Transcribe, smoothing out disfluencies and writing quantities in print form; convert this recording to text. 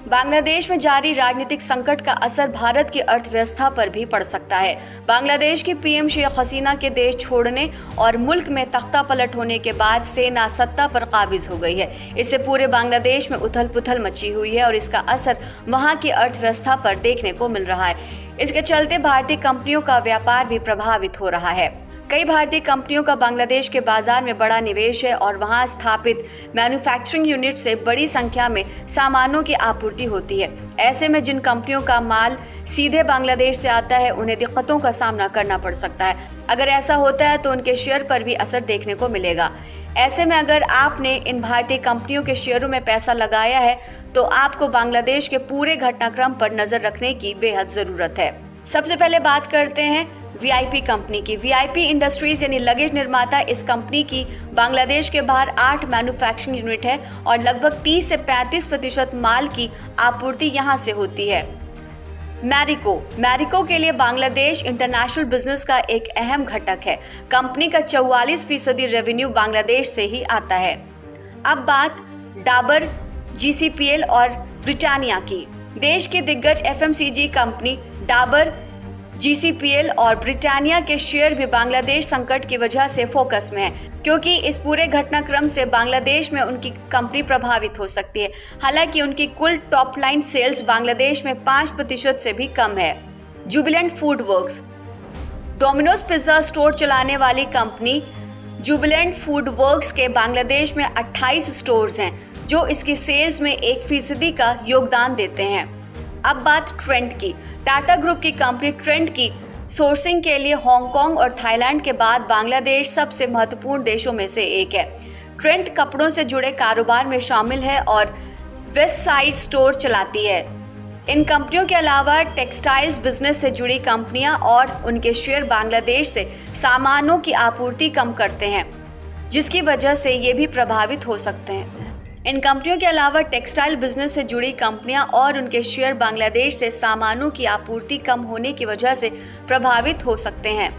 बांग्लादेश में जारी राजनीतिक संकट का असर भारत की अर्थव्यवस्था पर भी पड़ सकता है। बांग्लादेश की पीएम शेख हसीना के देश छोड़ने और मुल्क में तख्ता पलट होने के बाद सेना सत्ता पर काबिज हो गई है। इससे पूरे बांग्लादेश में उथल पुथल मची हुई है और इसका असर वहां की अर्थव्यवस्था पर देखने को मिल रहा है। इसके चलते भारतीय कंपनियों का व्यापार भी प्रभावित हो रहा है। कई भारतीय कंपनियों का बांग्लादेश के बाजार में बड़ा निवेश है और वहां स्थापित मैन्युफैक्चरिंग यूनिट से बड़ी संख्या में सामानों की आपूर्ति होती है। ऐसे में जिन कंपनियों का माल सीधे बांग्लादेश से आता है उन्हें दिक्कतों का सामना करना पड़ सकता है। अगर ऐसा होता है तो उनके शेयर पर भी असर देखने को मिलेगा। ऐसे में अगर आपने इन भारतीय कंपनियों के शेयरों में पैसा लगाया है तो आपको बांग्लादेश के पूरे घटनाक्रम पर नजर रखने की बेहद जरूरत है। सबसे पहले बात करते हैं वीआईपी कंपनी की। वीआईपी इंडस्ट्रीज यानी लगेज निर्माता इस कंपनी की बांग्लादेश के बाहर 8 मैन्युफैक्चरिंग यूनिट है और लगभग 30 से 35% माल की आपूर्ति यहां से होती है। मैरिको के लिए बांग्लादेश इंटरनेशनल बिजनेस का एक अहम घटक है। कंपनी का 44% रेवेन्यू बांग्लादेश से ही आता है। अब बात डाबर, जीसीपीएल और ब्रिटानिया की। देश की दिग्गज एफएमसीजी कंपनी डाबर, जीसीपीएल और ब्रिटानिया के शेयर भी बांग्लादेश संकट की वजह से फोकस में है, क्योंकि इस पूरे घटनाक्रम से बांग्लादेश में उनकी कंपनी प्रभावित हो सकती है। हालांकि उनकी कुल टॉप लाइन सेल्स बांग्लादेश में 5% से भी कम है। Jubilant food works, Domino's pizza store चलाने वाली कंपनी जुबिलेंट फूड वर्क्स के बांग्लादेश में 28 स्टोर्स हैं, जो इसकी सेल्स में 1% का योगदान देते हैं। अब बात ट्रेंड की। टाटा ग्रुप की कंपनी ट्रेंड की सोर्सिंग के लिए हांगकांग और थाईलैंड के बाद बांग्लादेश सबसे महत्वपूर्ण देशों में से एक है। ट्रेंड कपड़ों से जुड़े कारोबार में शामिल है और वेस्ट साइड स्टोर चलाती है। इन कंपनियों के अलावा टेक्सटाइल्स बिजनेस से जुड़ी कंपनियां और उनके शेयर बांग्लादेश से सामानों की आपूर्ति कम करते हैं, जिसकी वजह से ये भी प्रभावित हो सकते हैं। इन कंपनियों के अलावा टेक्सटाइल बिजनेस से जुड़ी कंपनियां और उनके शेयर बांग्लादेश से सामानों की आपूर्ति कम होने की वजह से प्रभावित हो सकते हैं।